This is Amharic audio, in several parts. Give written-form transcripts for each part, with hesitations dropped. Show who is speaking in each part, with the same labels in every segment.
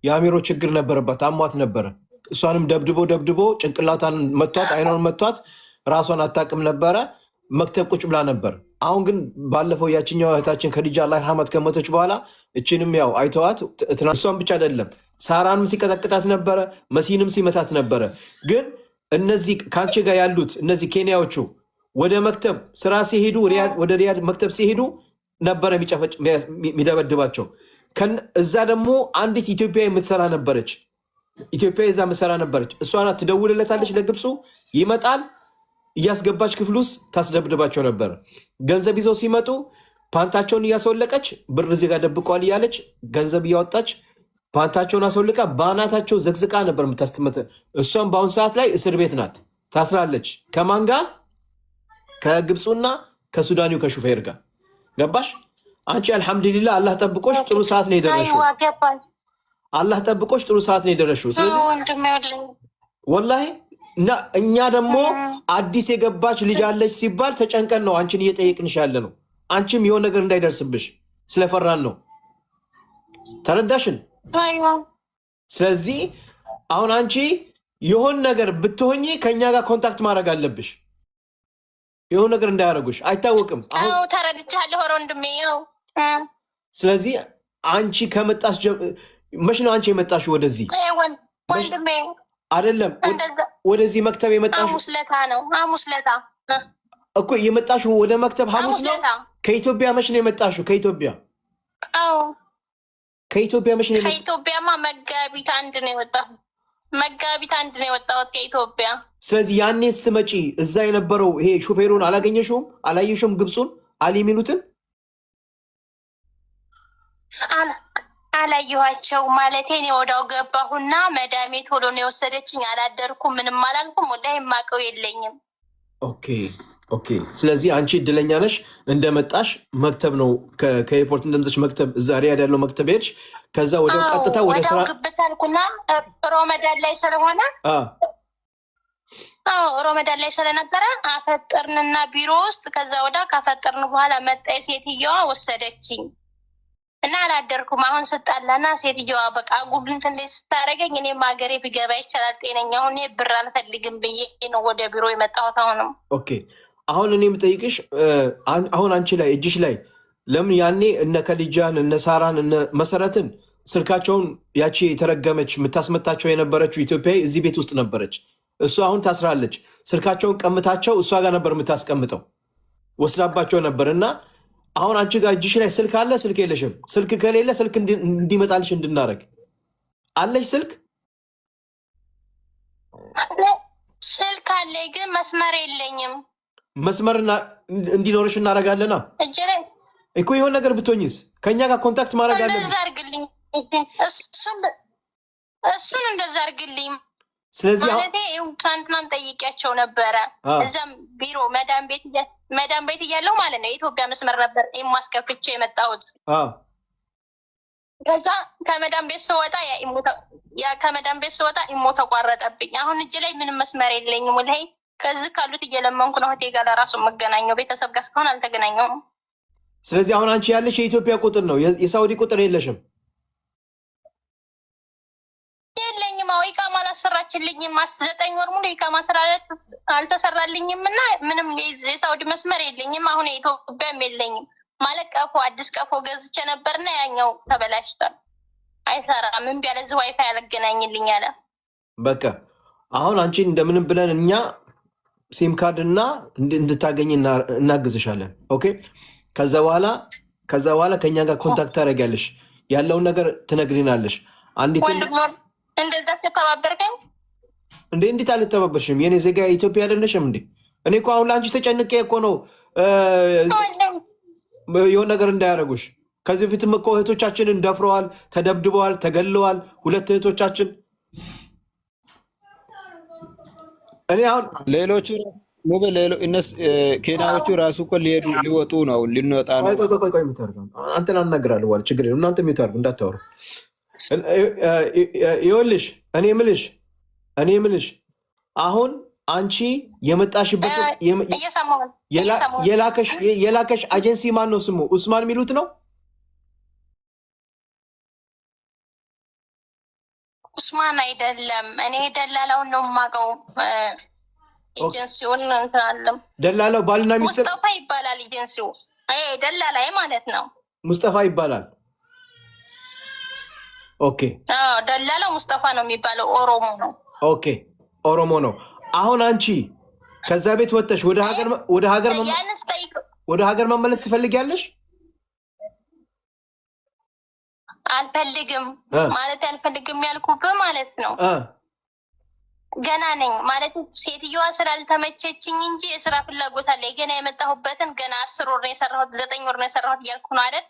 Speaker 1: የአሚሮ ችግር ነበረባት፣ አሟት ነበረ። እሷንም ደብድቦ ጭንቅላቷን መቷት፣ አይኗን መቷት፣ ራሷን አታውቅም ነበረ። መክተብ ቁጭ ብላ ነበር። አሁን ግን ባለፈው ያችኛው እህታችን ከዲጃ አላህ ይርሐማት ከሞተች በኋላ እችንም ያው አይተዋት፣ እሷን ብቻ አይደለም ሳራንም ሲቀጠቅጣት ነበረ፣ መሲንም ሲመታት ነበረ። ግን እነዚህ ከአንቺ ጋር ያሉት እነዚህ ኬንያዎቹ ወደ መክተብ ስራ ሲሄዱ ወደ ሪያድ መክተብ ሲሄዱ ነበረ የሚደበድባቸው። እዛ ደግሞ አንዲት ኢትዮጵያ የምትሰራ ነበረች። ኢትዮጵያ እዛ የምትሰራ ነበረች። እሷ ናት ትደውልለታለች ለግብፁ፣ ይመጣል፣ እያስገባች ክፍል ውስጥ ታስደብድባቸው ነበር። ገንዘብ ይዘው ሲመጡ ፓንታቸውን እያስወለቀች ብር እዚህ ጋር ደብቀዋል እያለች ገንዘብ እያወጣች ፓንታቸውን አስወልቃ በአናታቸው ዘግዝቃ ነበር የምታስተመተ። እሷም በአሁን ሰዓት ላይ እስር ቤት ናት፣ ታስራለች። ከማን ጋር? ከግብፁና ከሱዳኒው ከሹፌር ጋር። ገባሽ? አንቺ አልሐምዱሊላ አላህ ጠብቆሽ ጥሩ ሰዓት ነው የደረሽው። አላህ ጠብቆሽ ጥሩ ሰዓት ነው የደረሽው። ስለዚህ ወላሂ እኛ ደግሞ አዲስ የገባች ልጅ አለች ሲባል ተጨንቀን ነው አንቺን እየጠየቅንሽ ያለ ነው። አንቺም የሆነ ነገር እንዳይደርስብሽ ስለፈራን ነው። ተረዳሽን? ስለዚህ አሁን አንቺ የሆን ነገር ብትሆኚ ከእኛ ጋር ኮንታክት ማድረግ አለብሽ። የሆነ ነገር እንዳያደርጉሽ አይታወቅም።
Speaker 2: ተረድቻለሁ ወንድሜ።
Speaker 1: ስለዚህ አንቺ ከመጣሽ መች ነው አንቺ የመጣሽው ወደዚህ?
Speaker 2: ወንድሜ
Speaker 1: አይደለም ወደዚህ መክተብ የመጣሽው
Speaker 2: ሐሙስ ለታ ነው። ሐሙስ ለታ
Speaker 1: እኮ የመጣሽው ወደ መክተብ ሐሙስ ነው። ከኢትዮጵያ መች ነው የመጣሽው? ከኢትዮጵያ ከኢትዮጵያ መች ነው?
Speaker 2: ከኢትዮጵያማ መጋቢት አንድ ነው የወጣሁት። መጋቢት አንድ ነው የወጣሁት ከኢትዮጵያ።
Speaker 1: ስለዚህ ያኔ ስትመጪ እዛ የነበረው ይሄ ሹፌሩን አላገኘሽውም? አላየሽውም? ግብፁን አሊ የሚሉትን
Speaker 2: አላየኋቸው ማለት እኔ ወዳው ገባሁና መዳሜ ቶሎ ነው የወሰደችኝ። አላደርኩም፣ ምንም አላልኩም። ወላሂ የማውቀው የለኝም።
Speaker 1: ኦኬ። ስለዚህ አንቺ እድለኛ ነሽ። እንደመጣሽ መክተብ ነው ከኤርፖርት እንደምዘች መክተብ እዛ ሪያድ ያለው መክተብ ሄድሽ። ከዛ ወደ ቀጥታ ወደ ስራ
Speaker 2: ግብት አልኩና ሮመዳን ላይ ስለሆነ ሮመዳን ላይ ስለነበረ አፈጠርንና ቢሮ ውስጥ ከዛ ወዳ ካፈጠርን በኋላ መጣ ሴትየዋ ወሰደችኝ እና አላደርኩም። አሁን ስጣላና ሴትየዋ በቃ ጉብልንት እንደ ስታደርገኝ እኔም ሀገሬ ብገባ ይቻላል ጤነኛ ሁኔ ብር አልፈልግም ብዬ ነው ወደ ቢሮ የመጣሁት። አሁንም
Speaker 1: ኦኬ። አሁን እኔ የምጠይቅሽ አሁን አንቺ ላይ እጅሽ ላይ ለምን ያኔ እነ ከዲጃን እነ ሳራን እነ መሰረትን ስልካቸውን ያቺ የተረገመች የምታስመታቸው የነበረችው ኢትዮጵያዊ እዚህ ቤት ውስጥ ነበረች። እሷ አሁን ታስራለች። ስልካቸውን ቀምታቸው እሷ ጋር ነበር የምታስቀምጠው፣ ወስዳባቸው ነበር። እና አሁን አንቺ ጋር እጅሽ ላይ ስልክ አለ? ስልክ የለሽም? ስልክ ከሌለ ስልክ እንዲመጣልሽ እንድናረግ አለሽ?
Speaker 2: ስልክ አለ ግን መስመር የለኝም።
Speaker 1: መስመር እንዲኖርሽ እናደርጋለና እኮ የሆነ ነገር ብትሆኝስ ከእኛ ጋር ኮንታክት ማድረግ አለብሽ።
Speaker 2: እሱን እንደዛ አድርግልኝ።
Speaker 1: ስለዚህ
Speaker 2: ማለቴ ትናንትናም ጠይቂያቸው ነበረ እዛም ቢሮ መዳም ቤት እያለሁ ማለት ነው። የኢትዮጵያ መስመር ነበር የማስከፍቼ የመጣሁት። ከዛ ከመዳም ቤት ስወጣ ኢሞ ተቋረጠብኝ። አሁን እጅ ላይ ምንም መስመር የለኝም። ወላሂ ከዚህ ካሉት እየለመንኩ ነው። ሆቴ ጋር ለራሱ መገናኘው ቤተሰብ ጋር እስካሁን አልተገናኘውም።
Speaker 1: ስለዚህ አሁን አንቺ ያለሽ የኢትዮጵያ ቁጥር ነው፣ የሳውዲ ቁጥር የለሽም?
Speaker 2: የለኝም። ኢቃማ አላሰራችልኝም። 9 ወር ሙሉ ኢቃማ ስራ አልተሰራልኝም እና ምንም የሳውዲ መስመር የለኝም። አሁን የኢትዮጵያም የለኝም ማለት ቀፎ አዲስ ቀፎ ገዝቼ ነበርና ያኛው ተበላሽቷል፣ አይሰራም። እምቢ አለ። እዚህ ዋይፋይ ያላገናኝልኝ አለ።
Speaker 1: በቃ አሁን አንቺን እንደምንም ብለን እኛ ሲም ካርድ እና እንድታገኝ እናግዝሻለን። ኦኬ። ከዛ በኋላ ከኛ ጋር ኮንታክት ታደርጊያለሽ፣ ያለውን ነገር ትነግሪናለሽ። አንዲት
Speaker 2: እንደዛ ተተባበርከኝ
Speaker 1: እንዴ? እንዴት አልተባበርሽም? የኔ ዜጋ ኢትዮጵያ አይደለሽም እንዴ? እኔ እኮ አሁን ለአንቺ ተጨንቄ እኮ ነው የሆነ ነገር እንዳያደርጉሽ። ከዚህ በፊትም እኮ እህቶቻችንን ደፍረዋል፣ ተደብድበዋል፣ ተገለዋል። 2 እህቶቻችን እኔ አሁን
Speaker 3: ሌሎቹ ኬንያዎቹ ራሱ እኮ ሊወጡ ነው፣ ልንወጣ ነው።
Speaker 1: ቆይ የምታደርገው አንተን አናግራለሁ ዋል ችግር የለም። እናንተ የሚታርጉ እንዳታወሩ። ይኸውልሽ እኔ ምልሽ አሁን አንቺ የመጣሽበት የላከሽ አጀንሲ ማን ነው ስሙ? ኡስማን የሚሉት ነው
Speaker 2: ኡስማን አይደለም። እኔ ደላላውን ነው የማውቀው። ኤጀንሲውን እንታለም
Speaker 1: ደላላው ባልና ሚስት
Speaker 2: ሙስጠፋ ይባላል። ኤጀንሲው ደላላይ ማለት ነው።
Speaker 1: ሙስጠፋ ይባላል። ኦኬ
Speaker 2: ደላላው ሙስጠፋ ነው የሚባለው። ኦሮሞ ነው።
Speaker 1: ኦኬ ኦሮሞ ነው። አሁን አንቺ ከዛ ቤት ወጥተሽ ወደ ሀገር መመለስ ትፈልጊያለሽ?
Speaker 2: አልፈልግም ማለት አልፈልግም ያልኩብህ ማለት ነው። ገና ነኝ ማለት ሴትዮዋ ስላልተመቸችኝ እንጂ የስራ ፍላጎት አለ። ገና የመጣሁበትን ገና 10 ወር ነው የሰራሁት፣ 9 ወር ነው የሰራሁት እያልኩ ነው አይደል?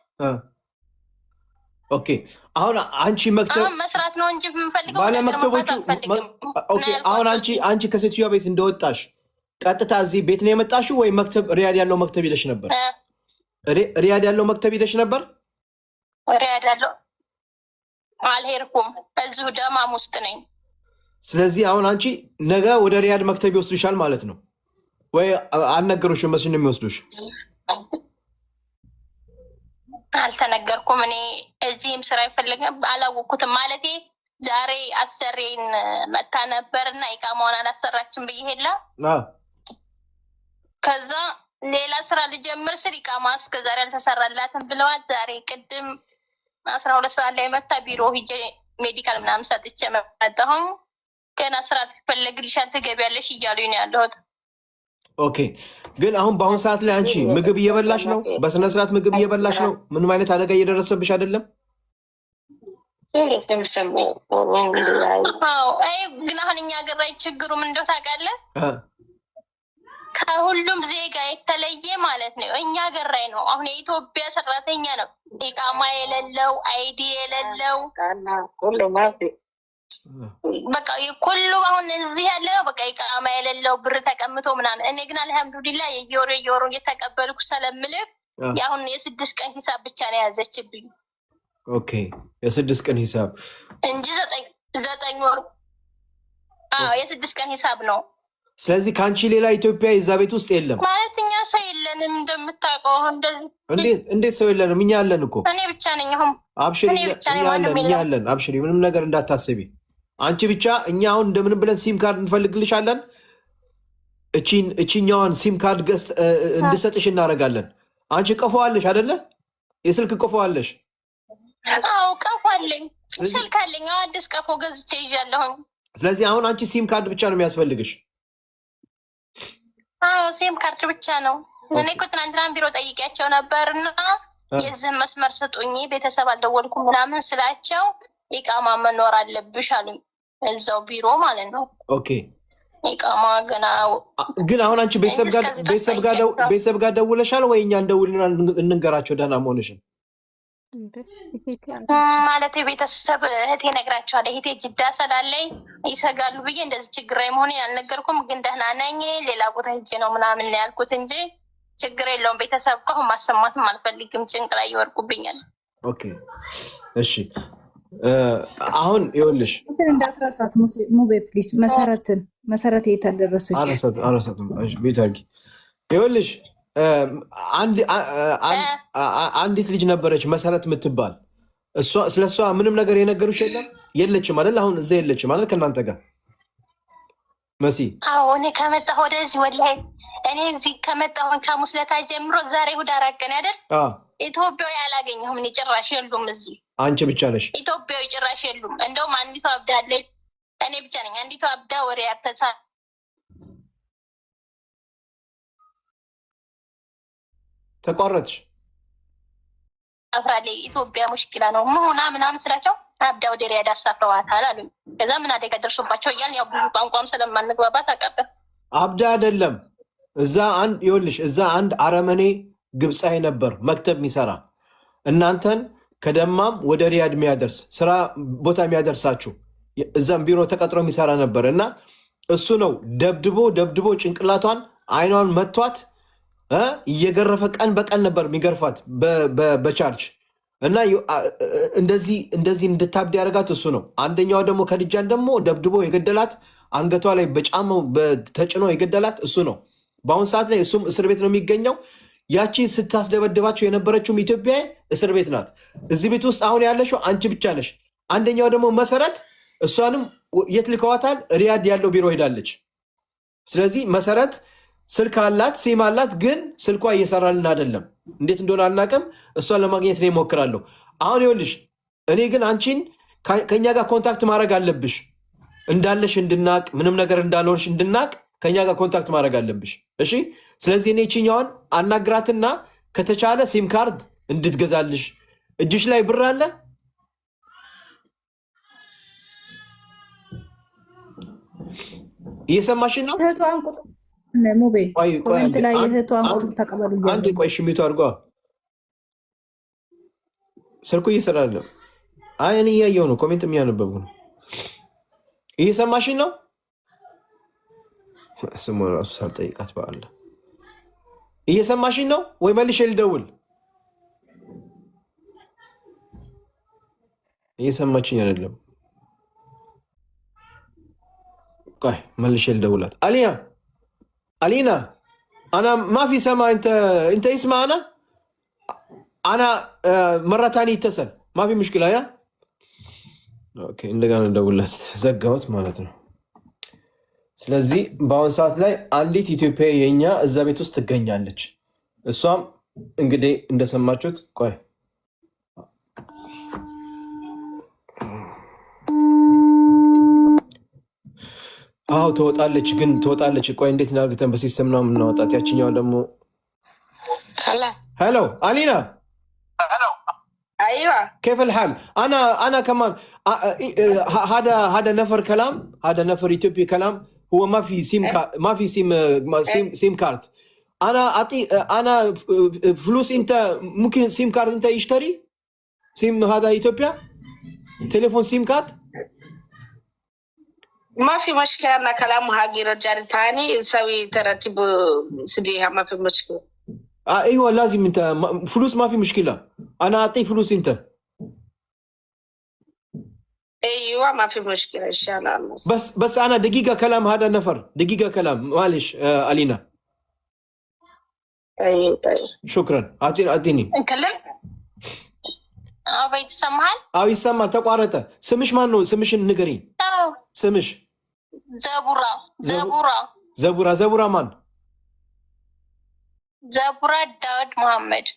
Speaker 1: ኦኬ አሁን አንቺ መክተብ
Speaker 2: መስራት ነው እንጂ የምፈልገው
Speaker 1: ባለ መክተቦቹ ኦኬ አሁን አንቺ ከሴትዮዋ ቤት እንደወጣሽ ቀጥታ እዚህ ቤት ነው የመጣሽው ወይ መክተብ ሪያድ ያለው መክተብ ሄደሽ ነበር? ሪያድ ያለው መክተብ ሄደሽ ነበር?
Speaker 2: ሪያድ ያለው አልሄድኩም፣ እዚሁ ደማም ውስጥ ነኝ።
Speaker 1: ስለዚህ አሁን አንቺ ነገ ወደ ሪያድ መክተብ ይወስዱሻል ማለት ነው ወይ? አልነገሩሽም? መስሎኝ ነው የሚወስዱሽ።
Speaker 2: አልተነገርኩም። እኔ እዚህም ስራ አይፈልግም አላወቅኩትም። ማለቴ ዛሬ አሰሬን መታ ነበርና ኢቃማውን አላሰራችም ብዬ ሄላ ከዛ ሌላ ስራ ልጀምር ስል ኢቃማ እስከዛሬ አልተሰራላትም ብለዋል። ዛሬ ቅድም 12 ሰዓት ላይ መታ ቢሮ ሂጄ ሜዲካል ምናምን ሰጥቼ መጣሁኝ። ገና ስራ ትፈለግልሻል ትገቢያለሽ እያሉኝ ነው ያለሁት።
Speaker 1: ኦኬ ግን አሁን በአሁኑ ሰዓት ላይ አንቺ ምግብ እየበላሽ ነው? በስነ ስርዓት ምግብ እየበላሽ ነው? ምንም አይነት አደጋ እየደረሰብሽ አይደለም?
Speaker 2: ግን አሁን እኛ ሀገር ላይ ችግሩም እንደው ታውቃለህ፣ ከሁሉም ዜጋ የተለየ ማለት ነው እኛ ሀገር ላይ ነው። አሁን የኢትዮጵያ ሰራተኛ ነው ኢቃማ የሌለው አይዲ የሌለው በቃ ሁሉ አሁን እዚህ ያለ ነው በቃ ኢቃማ የሌለው ብር ተቀምጦ ምናምን። እኔ ግን አልሐምዱሊላህ የየወሩ እየተቀበልኩ ስለምልክ የአሁን የ6 ቀን ሂሳብ ብቻ ነው ያዘችብኝ።
Speaker 1: ኦኬ የ6 ቀን ሂሳብ
Speaker 2: እንጂ 9 ወር የ6 ቀን ሂሳብ ነው።
Speaker 1: ስለዚህ ከአንቺ ሌላ ኢትዮጵያ እዛ ቤት ውስጥ የለም
Speaker 2: ማለት? እኛ ሰው የለንም እንደምታውቀው።
Speaker 1: እንዴት ሰው የለንም? እኛ አለን እኮ።
Speaker 2: እኔ ብቻ ነኝ። አሁን
Speaker 1: አብሽሪ፣ እኛ አለን። አብሽሪ፣ ምንም ነገር እንዳታስቢ አንቺ ብቻ። እኛ አሁን እንደምንም ብለን ሲም ካርድ እንፈልግልሻለን። እቺኛዋን ሲም ካርድ ገዝት እንድሰጥሽ እናደርጋለን። አንቺ ቀፎዋለሽ አይደለ? የስልክ ቀፎዋለሽ?
Speaker 2: አዎ ቀፎአለኝ፣ ስልክ አለኝ። አዲስ ቀፎ ገዝቼ ይዣለሁኝ።
Speaker 1: ስለዚህ አሁን አንቺ ሲም ካርድ ብቻ ነው የሚያስፈልግሽ።
Speaker 2: ሲም ካርድ ብቻ ነው። እኔ እኮ ትናንትና ቢሮ ጠይቂያቸው ነበርና የዚህ መስመር ስጡኝ ቤተሰብ አልደወልኩም ምናምን ስላቸው ኢቃማ መኖር አለብሽ አሉኝ። እዛው ቢሮ ማለት ነው።
Speaker 1: ኦኬ
Speaker 2: ኢቃማ ገና
Speaker 1: ግን አሁን አንቺ ቤተሰብ ጋር ደውለሻል ወይ? እኛ እንደውልና እንንገራቸው ደህና መሆንሽን
Speaker 2: ማለት ቤተሰብ እህቴ ነግራቸዋለሁ። እህቴ ጅዳ ስላለኝ ይሰጋሉ ብዬ እንደዚህ ችግር ላይ መሆኔን አልነገርኩም። ግን ደህና ነኝ ሌላ ቦታ ሄጄ ነው ምናምን ያልኩት እንጂ ችግር የለውም። ቤተሰብ እኮ አሁን ማሰማትም አልፈልግም፣ ጭንቅ ላይ ይወርቁብኛል።
Speaker 1: ኦኬ እሺ። አሁን ይኸውልሽ
Speaker 4: እንዳትረሳት ሙቤ ፕሊስ። መሰረት የተደረሰች
Speaker 1: አረሳትም ቤት አድርጊ። ይኸውልሽ አንዲት ልጅ ነበረች መሰረት የምትባል። ስለ እሷ ምንም ነገር የነገሩሽ የለም? የለችም አይደል? አሁን እዛ የለችም አይደል? ከእናንተ ጋር መሲ?
Speaker 2: አዎ እኔ ከመጣሁ ወደዚህ ወላሂ እኔ እዚህ ከመጣሁ ከሙስለታ ጀምሮ ዛሬ እሑድ 4 ቀን አይደል? ኢትዮጵያዊ አላገኘሁም እኔ ጭራሽ የሉም እዚህ።
Speaker 1: አንቺ ብቻ ነሽ
Speaker 2: ኢትዮጵያዊ? ጭራሽ የሉም። እንደውም አንዲቷ አብዳለች፣ እኔ ብቻ ነኝ። አንዲቷ አብዳ ወሬ ያተሳ
Speaker 1: ተቋረጥሽ።
Speaker 2: አፍራሌ ኢትዮጵያ ሙሽኪላ ነው ምናምን ስላቸው አብዳ ወደ ሪያድ አሳፍረዋታል አሉኝ። ከዛ ምን አደጋ ደርሶባቸው እያልን ያው ብዙ ቋንቋም ስለማንግባባት አቀበ
Speaker 1: አብዳ አይደለም እዛ አንድ አረመኔ ግብፃዊ ነበር መክተብ የሚሰራ እናንተን ከደማም ወደ ሪያድ የሚያደርስ ስራ ቦታ የሚያደርሳችሁ እዛም ቢሮ ተቀጥሮ የሚሰራ ነበር እና እሱ ነው ደብድቦ ጭንቅላቷን አይኗን መቷት እየገረፈ ቀን በቀን ነበር የሚገርፋት በቻርጅ እና እንደዚህ እንድታብድ ያደርጋት እሱ ነው። አንደኛዋ ደግሞ ከድጃን ደግሞ ደብድቦ የገደላት አንገቷ ላይ በጫማው ተጭኖ የገደላት እሱ ነው። በአሁኑ ሰዓት ላይ እሱም እስር ቤት ነው የሚገኘው። ያቺ ስታስደበድባቸው የነበረችውም ኢትዮጵያ እስር ቤት ናት። እዚህ ቤት ውስጥ አሁን ያለሽው አንቺ ብቻ ነሽ። አንደኛው ደግሞ መሰረት እሷንም የት ልከዋታል? ሪያድ ያለው ቢሮ ሄዳለች። ስለዚህ መሰረት ስልክ አላት፣ ሲም አላት፣ ግን ስልኳ እየሰራልን አይደለም። እንዴት እንደሆነ አናውቅም። እሷን ለማግኘት ነው እሞክራለሁ። አሁን ይኸውልሽ፣ እኔ ግን አንቺን ከእኛ ጋር ኮንታክት ማድረግ አለብሽ፣ እንዳለሽ እንድናቅ፣ ምንም ነገር እንዳልሆንሽ እንድናቅ ከእኛ ጋር ኮንታክት ማድረግ አለብሽ። እሺ። ስለዚህ እኔ ይችኛዋን አናግራትና ከተቻለ ሲም ካርድ እንድትገዛልሽ። እጅሽ ላይ ብር አለ? እየሰማሽን ነው?
Speaker 4: እህቷን ቁጥር ሙቤ ኮሜንት ላይ እህቷን ቁጥር ተቀበሉ።
Speaker 1: አንድ ቆይ ሽሚቱ አድርጓ። ስልኩ እየሰራ አይደለም። አይ እኔ እያየሁ ነው፣ ኮሜንት የሚያነበብኩ ነው። እየሰማሽን ነው? ስሙ ራሱ ሳልጠይቃት በአለ እየሰማሽን ነው ወይ? መልሼ ልደውል? እየሰማችኝ አይደለም። ቆይ መልሼ ልደውላት። አሊና አና ማፊ ሰማ انت اسمع انا مرة ثانية اتصل ما في مشكلة يا اوكي እንደገና ልደውላት። ዘጋሁት ማለት ነው። ስለዚህ በአሁን ሰዓት ላይ አንዲት ኢትዮጵያ የኛ እዛ ቤት ውስጥ ትገኛለች። እሷም እንግዲህ እንደሰማችሁት ቆይ አዎ ትወጣለች፣ ግን ትወጣለች። ቆይ እንዴት እናድርግተን በሲስተም ነው የምናወጣት። ያችኛው ደግሞ ሄሎ አሊና
Speaker 5: ايوه
Speaker 1: كيف الحال؟ انا كمان هذا نفر كلام، هذا نفر اثيوبي كلام. هو ما في سيم ما في سيم كارت. انا اعطي انا فلوس. انت ممكن سيم كارت انت يشتري سيم هذا اثيوبيا تليفون سيم كارت.
Speaker 5: ما في مشكله. انا كلام هاجي رجال ثاني نسوي ترتيب سديها ما في مشكله.
Speaker 1: ايوه لازم انت فلوس ما في مشكله. انا اعطي فلوس انت.
Speaker 5: ايوه ما في مشكله ان شاء الله.
Speaker 1: بس انا دقيقه كلام هذا نفر، دقيقه كلام معلش. الينا
Speaker 5: ايوه طيب
Speaker 1: شكرا. اعطيني
Speaker 2: نكلم. بيت سمعان؟
Speaker 1: يسمع. تقارته. سمش مانو؟ سمش النقري. سمش زبورة مان.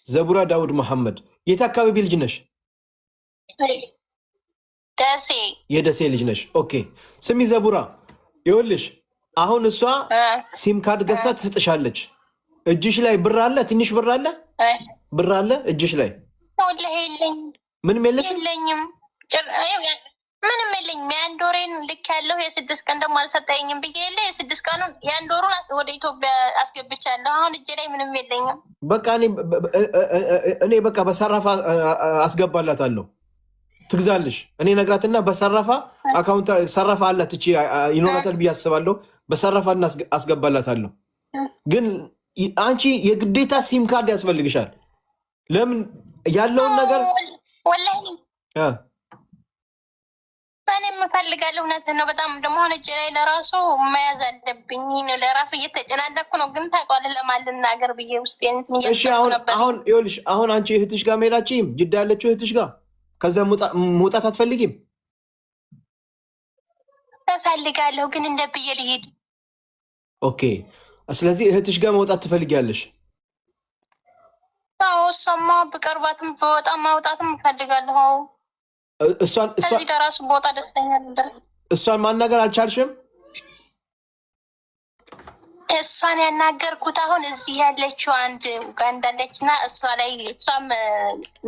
Speaker 1: زبورة داود محمد. يتاكاوي بالجنش
Speaker 2: داسي
Speaker 1: يدسي الجنش. اوكي سمي زبورة يقولش አሁን እሷ ሲም ካርድ ገዝታ ትሰጥሻለች። እጅሽ ላይ ብር አለ? ትንሽ ብር አለ? ብር አለ እጅሽ ላይ?
Speaker 2: ወላሂ የለኝም።
Speaker 1: ምንም የለሽም?
Speaker 2: የለኝም ምንም የለኝም። የአንድ ወሬን ልክ ያለው የ6 ቀን ደግሞ አልሰጠኝም ብዬ የለ የ6 ቀኑን የአንድ ወሩን ወደ ኢትዮጵያ አስገብቻለሁ። አሁን እጄ ላይ ምንም የለኝም። በቃ
Speaker 1: እኔ በቃ በሰራፋ አስገባላታለሁ። ትግዛልሽ። እኔ ነግራትና በሰራፋ አካውንት ሰራፋ አላት እቺ ይኖራታል ብዬ አስባለሁ። በሰራፋ አስገባላታለሁ። ግን አንቺ የግዴታ ሲም ካርድ ያስፈልግሻል። ለምን ያለውን ነገር
Speaker 2: ወላሂ እኔ የምፈልጋለሁ። እውነት ነው። በጣም ደግሞ ሆነ እጄ ላይ ለራሱ መያዝ አለብኝ። ለራሱ እየተጨናነኩ ነው። ግን ታውቃለህ ለማልናገር ብዬ ውስጥ እንትን እየተጨናነኩ ነበር።
Speaker 1: አሁን ይኸውልሽ፣ አሁን አንቺ እህትሽ ጋር መሄዳችም ጅዳ ያለችው እህትሽ ጋር ከዛ መውጣት አትፈልጊም?
Speaker 2: እፈልጋለሁ፣ ግን እንደ ብዬ ልሄድ።
Speaker 1: ኦኬ። ስለዚህ እህትሽ ጋር መውጣት ትፈልጊያለሽ?
Speaker 2: አዎ፣ እሷማ ብቀርባትም በወጣም ማውጣትም እፈልጋለሁ። እዚህ ለራሱ ቦታ ደስተኛ ነበር።
Speaker 1: እሷን ማናገር አልቻልሽም?
Speaker 2: እሷን ያናገርኩት አሁን እዚህ ያለችው አንድ ኡጋንዳ አለችና እሷ ላይ እሷም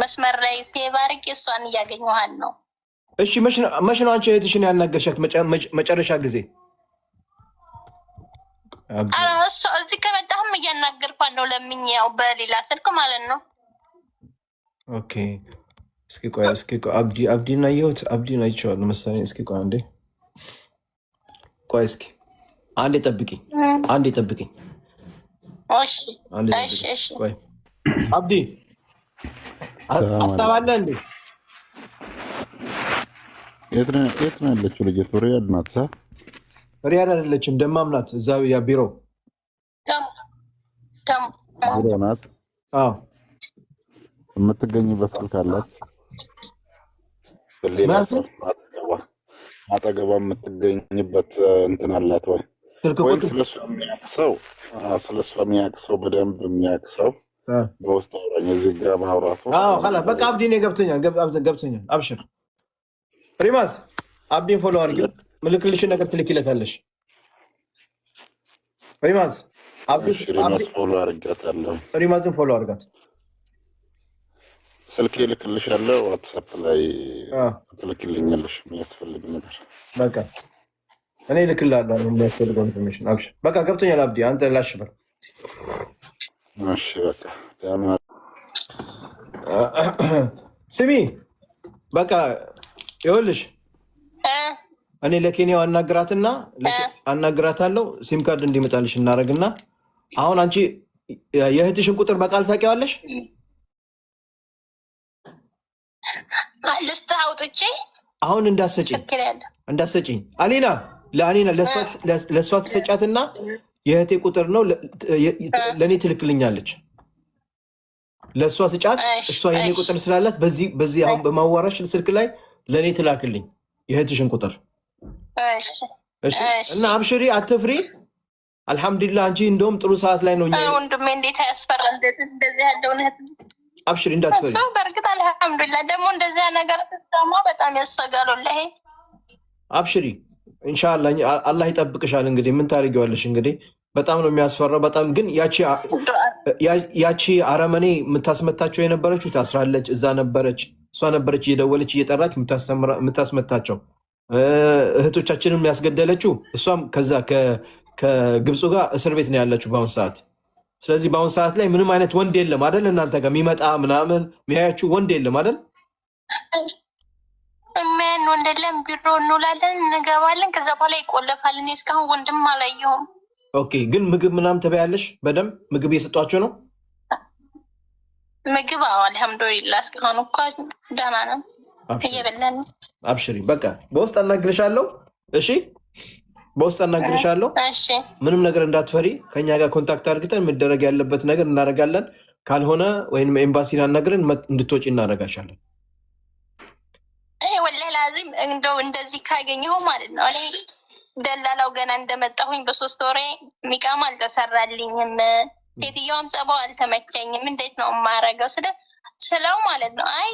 Speaker 2: መስመር ላይ ሲባርክ እሷን እያገኘኋት ነው።
Speaker 1: እሺ መቼ ነው አንቺ እህትሽን ያናገርሻት መጨረሻ ጊዜ?
Speaker 2: እሷ እዚህ ከመጣሁም እያናገርኳት ነው። ለምኝ ያው በሌላ ስልክ ማለት ነው።
Speaker 1: ኦኬ። እስኪ ቆይ አብዲን አየሁት። አብዲን አይቼዋለሁ መሰለኝ። እስኪ ቆይ አንዴ አንዴ ጠብቂኝ። እሺ ቆይ አብዲ ሀሳብ አለ እንዴ?
Speaker 6: የት ነው ያለችው ልጅቱ? ሪያድ ናት።
Speaker 1: ሪያድ አይደለችም፣ ደማም ናት። እዛ ያ ቢሮ
Speaker 6: ናት። የምትገኝበት ስልክ አላት። አጠገቧ የምትገኝበት እንትን አላት ወይ? ወይም ስለሷ የሚያውቅ ሰው በደንብ የሚያውቅ ሰው በውስጥ አውራኝ እዚህ ጋር ማውራቱ
Speaker 1: በቃ አብዲኔ ገብቶኛል። አብሽር ሪማዝ አብዲን ፎሎ አድርጊ። ምልክልሽን ነገር ትልኪለታለሽ። ሪማዝ
Speaker 6: ፎሎ አድርጋታለሁ።
Speaker 1: ሪማዝን ፎሎ አድርጋት።
Speaker 6: ስልክ ልክልሻለሁ። ዋትሳፕ ላይ ትልክልኛለሽ የሚያስፈልግ ነገር።
Speaker 1: በቃ እኔ ልክልሃለሁ የሚያስፈልገው ኢንፎርሜሽን። አብሽር በቃ ገብቶኛል። አብዲ አንተ ላሽበር።
Speaker 6: እሺ በቃ
Speaker 1: ስሚ በቃ ይኸውልሽ እኔ ለኬንያው አናግራታለሁ። ሲም ካርድ እንዲመጣልሽ እናደርግና አሁን አንቺ የእህትሽን ቁጥር በቃል ታውቂዋለሽ?
Speaker 2: ልስጥህ አውጥቼ
Speaker 1: አሁን እንዳሰጪኝ አሊና ለእሷ ትሰጫትና የእህቴ ቁጥር ነው ለእኔ ትልክልኛለች። ለእሷ ስጫት፣ እሷ የኔ ቁጥር ስላላት በዚህ አሁን በማዋራሽ ስልክ ላይ ለእኔ ትላክልኝ የእህትሽን ቁጥር እና አብሽሪ፣ አትፍሪ። አልሐምዱሊላህ አንቺ እንደውም ጥሩ ሰዓት ላይ ነው።
Speaker 2: ወንድሜ እንዴት ያስፈራል እንደዚህ ያለውን እህት።
Speaker 1: አብሽሪ እንዳትፈሪ።
Speaker 2: በእርግጥ አልሐምዱሊላህ ደግሞ እንደዚያ ነገር ስትሰማ በጣም ያሰጋል። ወላሂ
Speaker 1: አብሽሪ፣ ኢንሻአላህ አላህ ይጠብቅሻል። እንግዲህ ምን ታደርጊዋለሽ? እንግዲህ በጣም ነው የሚያስፈራው። በጣም ግን ያቺ አረመኔ የምታስመታቸው የነበረችው ታስራለች፣ እዛ ነበረች። እሷ ነበረች እየደወለች እየጠራች የምታስመታቸው እህቶቻችንን ያስገደለችው። እሷም ከዛ ከግብፁ ጋር እስር ቤት ነው ያለችው በአሁን ሰዓት። ስለዚህ በአሁን ሰዓት ላይ ምንም አይነት ወንድ የለም አይደል? እናንተ ጋር የሚመጣ ምናምን የሚያያችሁ ወንድ የለም አይደል?
Speaker 2: ምን ወንድ የለም። ቢሮ እንውላለን እንገባለን፣ ከዛ በኋላ ይቆለፋል። እኔ እስካሁን ወንድም አላየሁም።
Speaker 1: ኦኬ፣ ግን ምግብ ምናምን ትበያለሽ? በደንብ ምግብ እየሰጧቸው ነው?
Speaker 2: ምግብ አልሐምዱሊላህ እስካሁን እኮ ደህና ነው፣ እየበላን ነው።
Speaker 1: አብሽሪ በቃ በውስጥ አናግርሻለሁ። እሺ በውስጥ አናግርሻለሁ። ምንም ነገር እንዳትፈሪ። ከኛ ጋር ኮንታክት አድርግተን መደረግ ያለበት ነገር እናደርጋለን። ካልሆነ ወይም ኤምባሲን አናግረን እንድትወጪ እናደርጋሻለን።
Speaker 2: ወላሂ ላዚም እንደው እንደዚህ ካገኘሁ ማለት ነው። እኔ ደላላው ገና እንደመጣሁኝ በ3 ወሬ ሚቃም አልተሰራልኝም። ሴትዮዋም ጸባው አልተመቸኝም። እንዴት ነው የማረገው ስለው ማለት ነው አይ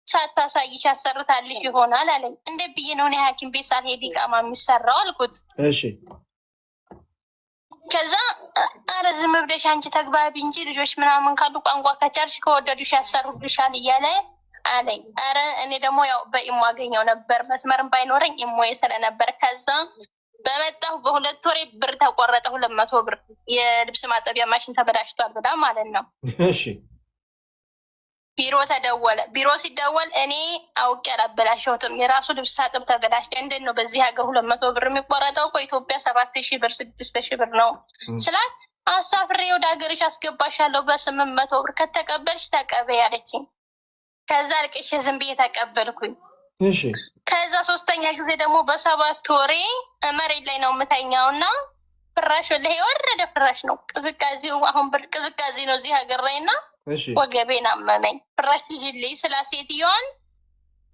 Speaker 2: ሳታሳይሽ አሰርታልሽ ይሆናል አለኝ። እንደ ብዬ ነው እኔ ሐኪም ቤት ሳልሄድ ኢቃማ የሚሰራው አልኩት።
Speaker 1: እሺ
Speaker 2: ከዛ ኧረ ዝም ብለሽ አንቺ ተግባቢ እንጂ ልጆች ምናምን ካሉ ቋንቋ ከቻልሽ ከወደዱሽ ያሰሩልሻል እያለ አለኝ። ኧረ እኔ ደግሞ ያው በኢሞ አገኘው ነበር፣ መስመርም ባይኖረኝ ኢሞዬ ስለነበር። ከዛ በመጣሁ በ2 ወሬ ብር ተቆረጠ፣ 200 ብር። የልብስ ማጠቢያ ማሽን ተበላሽቷል ብላ ማለት ነው።
Speaker 1: እሺ
Speaker 2: ቢሮ ተደወለ። ቢሮ ሲደወል እኔ አውቄ አላበላሸሁትም፣ የራሱ ልብስ ሳጥብ ተበላሽ። እንዴት ነው በዚህ ሀገር 200 ብር የሚቆረጠው? እኮ ኢትዮጵያ 7000 ብር 6000 ብር ነው ስላት፣ አሳፍሬ ወደ ሀገርሽ አስገባሻለሁ በ800 ብር ከተቀበልሽ ተቀበይ አለችኝ። ከዛ አልቅሼ ዝም ብዬ ተቀበልኩኝ።
Speaker 1: እሺ
Speaker 2: ከዛ 3ኛ ጊዜ ደግሞ በ7 ወሬ መሬት ላይ ነው የምተኛው እና ፍራሽ ወላሂ የወረደ ፍራሽ ነው። ቅዝቃዜው አሁን ብር ቅዝቃዜ ነው እዚህ ሀገር ላይ እና ወገቤን አመመኝ። ፍራሽ ልጅልኝ ስላ ሴትዮዋን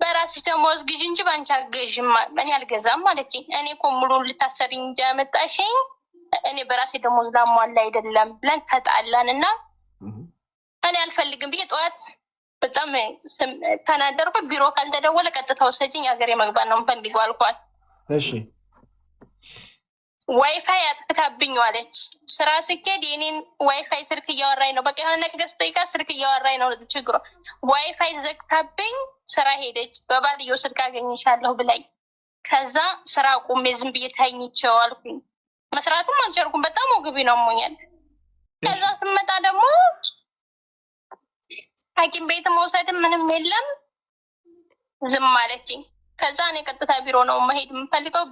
Speaker 2: በራስሽ ደሞዝ ግዢ እንጂ ባንቺ አገዥም እኔ አልገዛም አለችኝ። እኔ እኮ ሙሉ ልታሰሪኝ እንጂ ያመጣሽኝ እኔ በራሴ ደሞዝ ላሟላ አይደለም ብለን ተጣላን እና እኔ አልፈልግም ብዬ ጠዋት በጣም ተናደርኩ። ቢሮ ካልተደወለ ቀጥታ ወሰጂኝ ሀገሬ መግባት ነው የምፈልገው አልኳት።
Speaker 1: እሺ
Speaker 2: ዋይፋይ አጥፍታብኝ ዋለች። ስራ ስኬድ የኔን ዋይፋይ ስልክ እያወራኝ ነው። በቃ የሆነ ነገር ስጠይቃ ስልክ እያወራኝ ነው ችግሯ። ዋይፋይ ዘግታብኝ ስራ ሄደች። በባልየው ስልክ አገኝሻለሁ ብላኝ። ከዛ ስራ ቁሜ ዝም ብዬ ተኝቼው አልኩኝ። መስራትም አልቻልኩም። በጣም ወገቤ ነው አሞኛል። ከዛ ስመጣ ደግሞ ሐኪም ቤት መውሰድም ምንም የለም ዝም አለችኝ። ከዛ እኔ ቀጥታ ቢሮ ነው መሄድ የምፈልገው።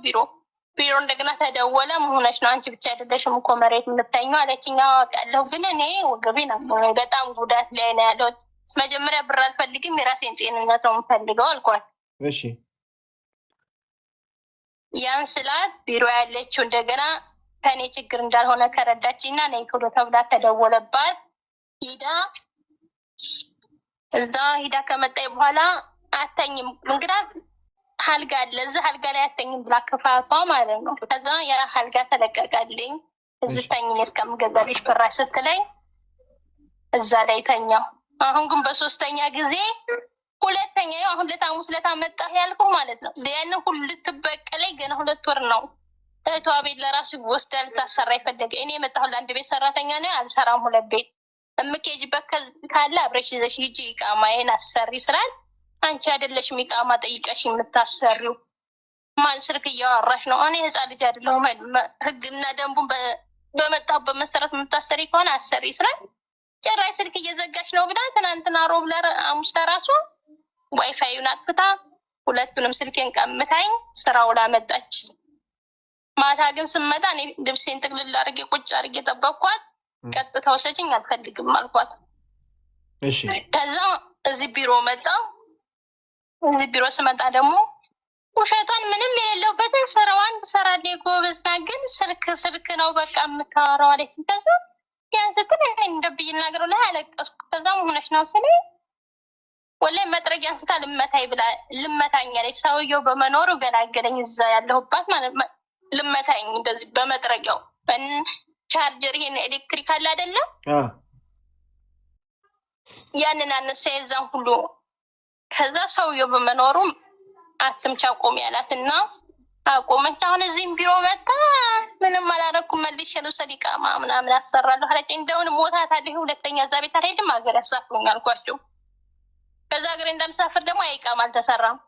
Speaker 2: ቢሮ እንደገና ተደወለ። መሆነች ነው አንቺ ብቻ አይደለሽም እኮ መሬት የምትተኛው አለችኝ። አውቃለሁ ግን እኔ ወገቤን አሞኛል፣ በጣም ጉዳት ላይ ነው ያለው። መጀመሪያ ብር አልፈልግም የራሴን ጤንነት ነው የምፈልገው አልኳት።
Speaker 1: እሺ
Speaker 2: ያን ስላት ቢሮ ያለችው እንደገና ከኔ ችግር እንዳልሆነ ከረዳችኝና ነይ ክሎ ተብላ ተደወለባት። ሂዳ ከመጣይ በኋላ አተኝም እንግዳ አልጋ አለ እዚህ አልጋ ላይ አተኝም ብላ ክፋቷ ማለት ነው። ከዛ ያ አልጋ ተለቀቀልኝ። እዚህ ተኝኝ እስከምገዛልሽ ፍራሽ ስትለኝ እዛ ላይ ተኛው። አሁን ግን በሶስተኛ ጊዜ ሁለተኛ ያው አሁን ለታሙስ ለታመጣህ ያልኩህ ማለት ነው። ለያንን ሁሉ ልትበቀለኝ ገና 2 ወር ነው። እህቷ ቤት ለራሱ ወስዳ ልታሰራ ይፈልገ እኔ የመጣሁ ለአንድ ቤት ሰራተኛ ነው አልሰራም 2 ቤት እምኬጅበት ካለ አብረሽ ይዘሽ ሂጂ ኢቃማዬን አሰሪ ስላል አንቺ አይደለሽም ኢቃማ ጠይቀሽ የምታሰሪው ማን ስልክ እያወራሽ ነው? እኔ ህፃን ልጅ አይደለሁም። ህግና ደንቡን በመጣበት መሰረት የምታሰሪ ከሆነ አሰሪ ስላል ጭራሽ ስልክ እየዘጋሽ ነው ብላ ትናንትና ሮብ ለአሙስ ለራሱ ዋይፋዩን አጥፍታ ሁለቱንም ስልኬን ቀምታኝ ስራው ላመጣች። ማታ ግን ስመጣ እኔ ልብሴን ጥቅልል አድርጌ ቁጭ አድርጌ ጠበቅኳት። ቀጥታ ወሰጂኝ አልፈልግም አልኳት።
Speaker 1: እሺ
Speaker 2: ከዛ እዚህ ቢሮ መጣ። እዚህ ቢሮ ስመጣ ደግሞ ውሸቷን ምንም የሌለበትን ስራዋን ትሰራለች። ጎበዝ ናት። ግን ስልክ ነው በቃ የምታወራው አለች። ከዛ ያን ስትል እኔ እንደብይ ልናገረው ላይ አለቀስኩ። ከዛ ሆነሽ ነው ስለ ወላሂ መጥረጊያ አንስታ ልመታኝ ብላ ልመታኝ አለች። ሰውየው በመኖሩ ገላገለኝ። እዛ ያለሁባት ማለት ልመታኝ እንደዚህ በመጥረጊያው ቻርጀር ይሄን ኤሌክትሪክ አለ አይደለ? ያንን አነሳ የዛን ሁሉ። ከዛ ሰውየው በመኖሩ አትምቻ ቆም ያላትና አቆመች። አሁን እዚህም ቢሮ መጣ ምንም አላረኩም። መልሼ ልውሰድ ኢቃማ ምናምን አሰራለሁ አለች። እንደውን ሞታታለሁ። ሁለተኛ እዛ ቤት አልሄድም ሀገር ያሳፍሩኝ አልኳቸው። ከዛ ሀገር እንዳልሳፍር ደግሞ ኢቃማ አልተሰራም።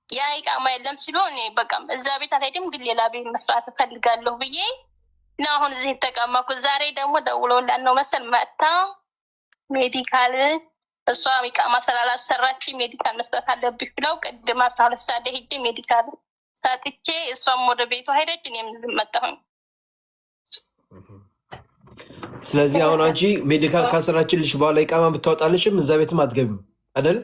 Speaker 2: ያ ኢቃማ የለም ሲሉ እኔ በቃ እዛ ቤት አልሄድም ግን ሌላ ቤት መስራት እፈልጋለሁ ብዬ እና አሁን እዚህ ተቀመጥኩ። ዛሬ ደግሞ ደውለውላት ነው መሰል መጣ ሜዲካል እሷ ኢቃማ ስላላሰራች ሜዲካል መስጠት አለብሽ ብለው ቅድም 12 ሰዓት ሄጄ ሜዲካል ሰጥቼ እሷም ወደ ቤቷ ሄደች። እኔም ዝም መጣሁኝ።
Speaker 1: ስለዚህ አሁን አንቺ ሜዲካል ካሰራችልሽ በኋላ ኢቃማ ብታወጣልሽም እዛ ቤትም አትገቢም አይደል?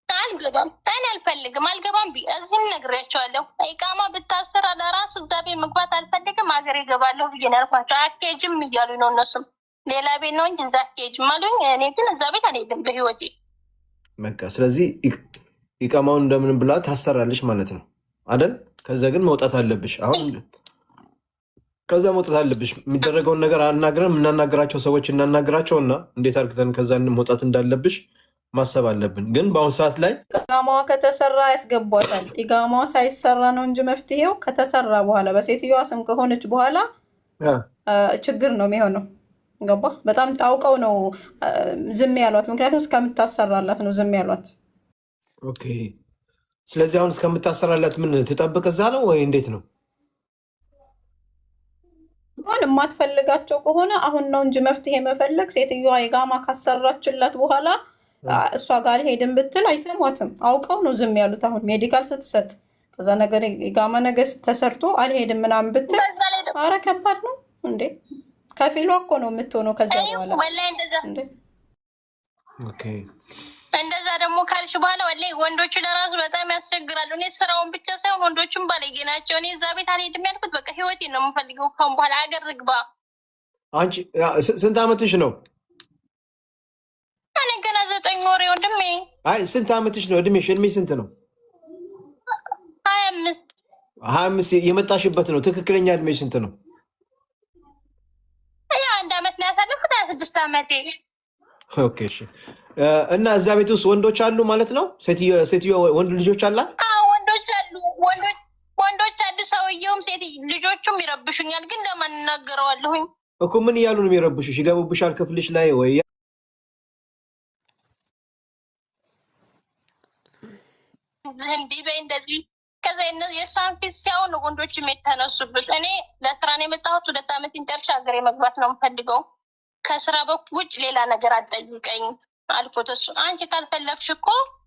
Speaker 2: አልገባም። እኔ አልፈልግም አልገባም። እዚህም ነግሬያቸዋለሁ። ኢቃማ ብታሰራ ለራሱ እዛ ቤት መግባት አልፈልግም ሀገር ይገባለሁ ብዬ ነው ያልኳቸው። አትሄጂም እያሉ ነው እነሱም ሌላ ቤት ነው እንጂ እዛ አትሄጂም አሉኝ። እኔ ግን እዛ ቤት አልሄድም በህይወቴ
Speaker 1: በቃ። ስለዚህ ኢቃማውን እንደምንም ብላ ታሰራለች ማለት ነው አይደል? ከዛ ግን መውጣት አለብሽ። አሁን ከዛ መውጣት አለብሽ። የሚደረገውን ነገር አናግረን የምናናገራቸው ሰዎች እናናገራቸውና እንዴት አርግተን ከዛ መውጣት እንዳለብሽ ማሰብ አለብን። ግን በአሁኑ ሰዓት ላይ
Speaker 4: ኢቃማዋ ከተሰራ ያስገቧታል። ኢቃማዋ ሳይሰራ ነው እንጂ መፍትሄው ከተሰራ በኋላ በሴትዮዋ ስም ከሆነች በኋላ ችግር ነው የሚሆነው። ገባ? በጣም አውቀው ነው ዝም ያሏት። ምክንያቱም እስከምታሰራላት ነው ዝም ያሏት።
Speaker 1: ኦኬ። ስለዚህ አሁን እስከምታሰራላት ምን ትጠብቅ እዛ ነው ወይ እንዴት ነው?
Speaker 4: አሁን የማትፈልጋቸው ከሆነ አሁን ነው እንጂ መፍትሄ መፈለግ። ሴትዮዋ ኢቃማ ካሰራችላት በኋላ እሷ ጋር አልሄድም ብትል አይሰሟትም። አውቀው ነው ዝም ያሉት። አሁን ሜዲካል ስትሰጥ ከዛ ነገር ኢቃማ ነገር ተሰርቶ አልሄድም ምናምን ብትል ኧረ ከባድ ነው እንዴ! ከፊሏ እኮ ነው የምትሆነው ከዛ በኋላ
Speaker 2: እንደዛ ደግሞ ካልሽ በኋላ ወላሂ ወንዶቹ ለራሱ በጣም ያስቸግራሉ። እኔ ስራውን ብቻ ሳይሆን ወንዶቹም ባለጌ ናቸው። እኔ እዛ ቤት አልሄድም ያልኩት በቃ ህይወቴን ነው የምፈልገው። ካሁን በኋላ ሀገር ልግባ።
Speaker 1: አንቺ ስንት ዓመትሽ ነው?
Speaker 2: እኔ ገና 9 ወሬ ወንድሜ።
Speaker 1: አይ ስንት ዓመትሽ ነው? እድሜሽ ስንት ነው?
Speaker 2: 25
Speaker 1: 25 የመጣሽበት ነው። ትክክለኛ እድሜሽ ስንት ነው?
Speaker 2: 1 ዓመት ነው ያሳለፍኩት። 26 ዓመቴ።
Speaker 1: ኦኬ እሺ። እና እዛ ቤት ውስጥ ወንዶች አሉ ማለት ነው? ሴትዮ ወንድ ልጆች አላት?
Speaker 2: አዎ ወንዶች አሉ። ወንዶች አሉ። ሰውየውም ሴት ልጆቹም ይረብሹኛል። ግን ለማን እናገረዋለሁኝ
Speaker 1: እኮ? ምን እያሉ ነው የሚረብሹሽ? ይገቡብሻል ክፍልሽ ላይ ወይ
Speaker 2: እንዲህ በይ እንደዚህ። ከዛ የእሷን ፊት ሲያውን ወንዶችም የተነሱብሽ። እኔ ለስራ ነው የመጣሁት። 2 ዓመት ኢንተርሽ ሀገሬ መግባት ነው የምፈልገው። ከስራ በኩል ውጭ ሌላ ነገር አትጠይቀኝ አልኩት። እሱ አንቺ ካልፈለግሽ እኮ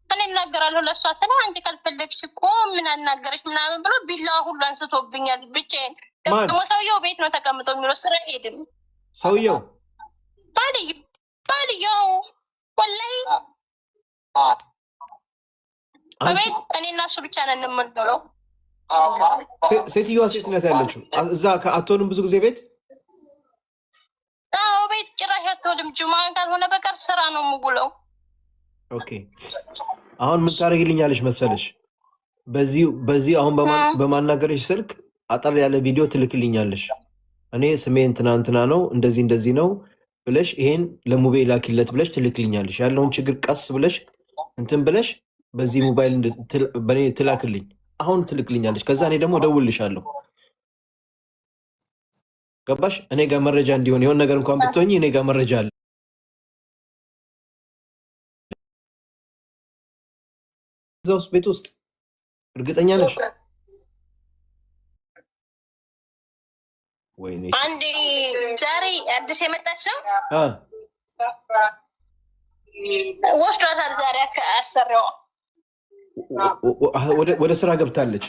Speaker 2: እኔ እናገራለሁ ለእሷ ስለ አንቺ ካልፈለግሽ እኮ ምን አናገረሽ ምናምን ብሎ ቢላዋ ሁሉ አንስቶብኛል። ብቻዬን ደግሞ ሰውየው ቤት ነው ተቀምጦ የሚለው ስራ ሄድም።
Speaker 1: ሰውየው
Speaker 2: ባልየው ወላሂ ቤት እኔና እሱ ብቻ ነን የምንኖረው።
Speaker 1: ሴትዮዋ ሴት ናት ያለችው እዛ አትሆንም ብዙ ጊዜ ቤት?
Speaker 2: አዎ ቤት ጭራሽ አትሆንም። ጁማ ካልሆነ በቀር ስራ ነው የምውለው።
Speaker 1: ኦኬ አሁን ምን ታደርግልኛለሽ መሰለሽ? በዚህ አሁን በማናገርሽ ስልክ አጠር ያለ ቪዲዮ ትልክልኛለሽ። እኔ ስሜን ትናንትና ነው እንደዚህ ነው ብለሽ ይሄን ለሙቤ ላኪለት ብለሽ ትልክልኛለሽ። ያለውን ችግር ቀስ ብለሽ እንትን ብለሽ በዚህ ሞባይል በኔ ትላክልኝ። አሁን ትልክልኛለሽ። ከዛ እኔ ደግሞ እደውልልሻለሁ። ገባሽ? እኔ ጋር መረጃ እንዲሆን የሆነ ነገር እንኳን ብትሆኚ እኔ ጋር መረጃ አለ። እዛ ውስጥ ቤት ውስጥ እርግጠኛ ነሽ? ወይኔ
Speaker 2: አንዴ ዛሬ አዲስ የመጣች ነው ወስዷታል። ዛሬ አሰሪዋ
Speaker 1: ወደ ስራ ገብታለች።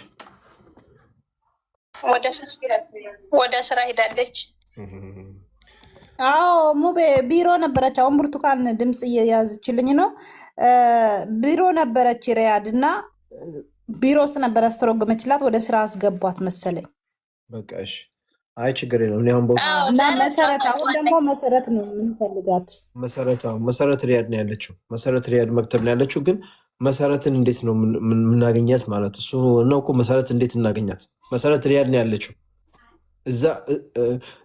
Speaker 2: ወደ ስራ ሄዳለች።
Speaker 7: አዎ ሙቤ ቢሮ ነበረች። አሁን ብርቱካን ድምፅ እየያዝችልኝ ነው። ቢሮ ነበረች ሪያድ እና ቢሮ ውስጥ ነበረ አስተረጎመችላት። ወደ ስራ አስገቧት መሰለኝ።
Speaker 1: በቃ እሺ፣ አይ ችግር የለውም።
Speaker 7: እና መሰረት አሁን ደግሞ መሰረት ነው የምንፈልጋት።
Speaker 1: መሰረት ሪያድ ነው ያለችው። መሰረት ሪያድ መክተብ ነው ያለችው። ግን መሰረትን እንዴት ነው የምናገኛት? ማለት እሱ ነው እኮ መሰረት እንዴት እናገኛት? መሰረት ሪያድ ነው ያለችው። እዛ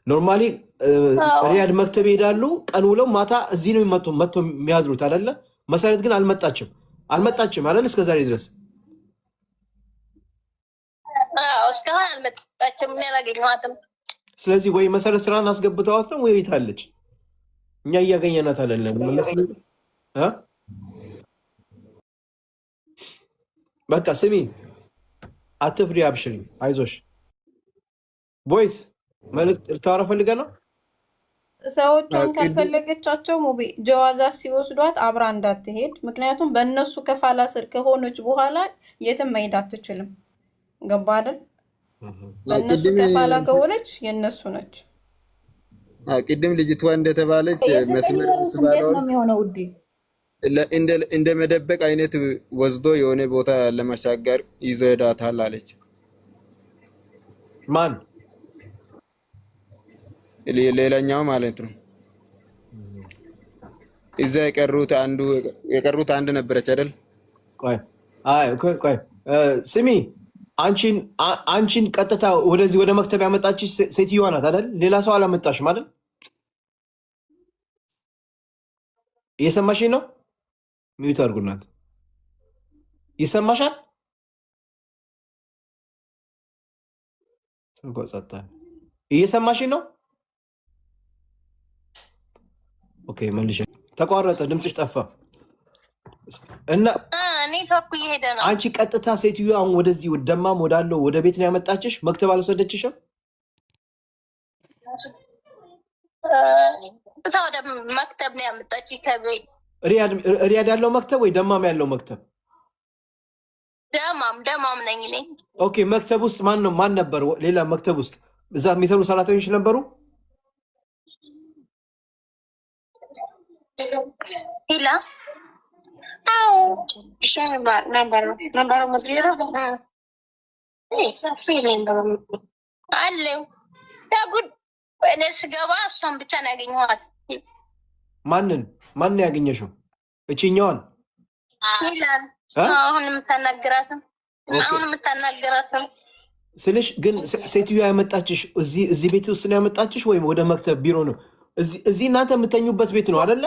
Speaker 1: ኖርማሊ ሪያድ መክተብ ይሄዳሉ። ቀን ውለው ማታ እዚህ ነው መጥቶ የሚያድሩት አይደለ? መሰረት ግን አልመጣችም አይደል? እስከዛሬ ድረስ
Speaker 2: እስካሁን አልመጣችም። እኔ አላገኘኋትም።
Speaker 1: ስለዚህ ወይ መሰረት ስራን አስገብተዋት ነው ወይ የታለች? እኛ እያገኘናት አይደለም። በቃ ስሚ፣ አትፍሪ፣ አብሽሪ፣ አይዞሽ። ቦይስ መልዕክት ልታወራ ፈልገ ነው።
Speaker 4: ሰዎቿን ካልፈለገቻቸው ሙቤ ጀዋዛት ሲወስዷት አብራ እንዳትሄድ። ምክንያቱም በእነሱ ከፋላ ስር ከሆነች በኋላ የትም መሄድ አትችልም። ገባ አይደል? በእነሱ ከፋላ ከሆነች የእነሱ ነች።
Speaker 3: ቅድም ልጅቷ እንደተባለች መስመር
Speaker 7: የሚሆነው ውዴ
Speaker 3: እንደ መደበቅ አይነት ወስዶ የሆነ ቦታ ለማሻገር ይዞ ሄዳታል አለች።
Speaker 1: ማን?
Speaker 3: ሌላኛው ማለት ነው። እዛ የቀሩት አንድ ነበረች አይደል?
Speaker 1: ቆይ ስሚ፣ አንቺን ቀጥታ ወደዚህ ወደ መክተብ ያመጣችሽ ሴትዮዋ ናት አይደል? ሌላ ሰው አላመጣሽም አይደል? እየሰማሽኝ ነው? ሚዩት አድርጉናት። ይሰማሻል? እየሰማሽኝ ነው? ኦኬ፣ መልሽ። ተቋረጠ፣ ድምፅሽ ጠፋ እና
Speaker 2: ኔትወርኩ እየሄደ ነው።
Speaker 1: አንቺ ቀጥታ ሴትዮዋ አሁን ወደዚህ ደማም ወዳለው ወደ ቤት ነው ያመጣችሽ? መክተብ አልወሰደችሽም?
Speaker 2: ወደ መክተብ ነው ያመጣች። ከቤት
Speaker 1: ሪያድ ያለው መክተብ ወይ ደማም ያለው መክተብ?
Speaker 2: ደማም ነኝ እኔ።
Speaker 1: ኦኬ፣ መክተብ ውስጥ ማን ነበር? ሌላ መክተብ ውስጥ እዛ የሚሰሩ ሰራተኞች ነበሩ?
Speaker 2: ሂላ አለው ጉድ። እኔ ስገባ እሷን ብቻ ነው ያገኘኋት።
Speaker 1: ማንን ያገኘሽው? እችኛዋን
Speaker 2: አሁን የምታናግራትም
Speaker 1: ስልሽ። ግን ሴትዮዋ ያመጣችሽ እዚህ ቤት ውስጥ ነው ያመጣችሽ ወይም ወደ መክተብ ቢሮ ነው? እዚህ እናንተ የምተኙበት ቤት ነው አይደለ?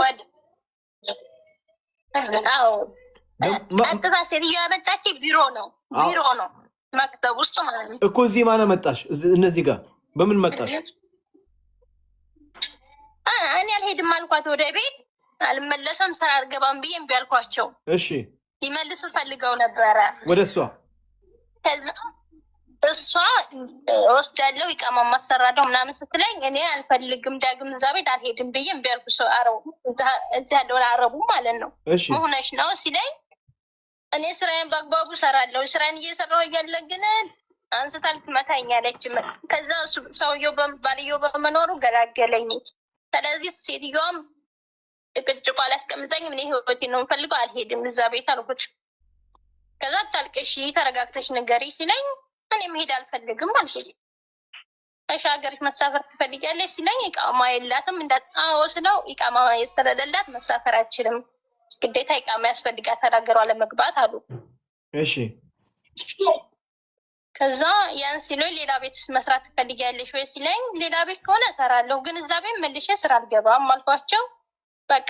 Speaker 2: ቀጥታ ሴትዮዋ ያመጣች ቢሮ ነው መክተብ ውስጥ ማለት ነው
Speaker 1: እኮ። እዚህ ማን መጣሽ? እነዚህ ጋር በምን መጣሽ?
Speaker 2: እኔ አልሄድም አልኳት። ወደ ቤት አልመለሰም፣ ስራ አልገባም ብዬ እምቢ አልኳቸው።
Speaker 1: እሺ፣
Speaker 2: ይመልሱ ፈልገው ነበረ
Speaker 1: ወደ እሷ።
Speaker 2: እሷ ወስዳለሁ ኢቃማ ማሰራለሁ ምናምን ስትለኝ እኔ አልፈልግም፣ ዳግም እዛ ቤት አልሄድም ብዬ እምቢ አልኩ። ሰው እዚህ ያለውን አረቡ ማለት ነው መሆነች ነው ሲለኝ እኔ ስራዬን በአግባቡ ሰራለሁ። ስራዬን እየሰራሁ እያለ ግን አንስታ ልትመታኛለች። ከዛ ባልየው በመኖሩ ገላገለኝ። ስለዚህ ሴትዮዋም ጭቅጭቋ አላስቀምጠኝም። እኔ ህይወቴን ነው የምፈልገው፣ አልሄድም እዛ ቤት አልኩት። ከዛ ታልቅሽ ተረጋግተሽ ንገሪ ሲለኝ እኔ መሄድ አልፈልግም አልኩት። እሺ ሀገርሽ መሳፈር ትፈልጊያለሽ ሲለኝ ኢቃማ የላትም ስለው ኢቃማ የሰለለላት መሳፈር አልችልም ግዴታ ኢቃማ ያስፈልጋታል ሀገሯ ለመግባት አሉ።
Speaker 1: እሺ
Speaker 2: ከዛ ያን ሲሉኝ ሌላ ቤት መስራት ትፈልጊያለሽ ወይ ሲለኝ ሌላ ቤት ከሆነ እሰራለሁ፣ ግን እዛ ቤት መልሼ ስራ አልገባም አልኳቸው። በቃ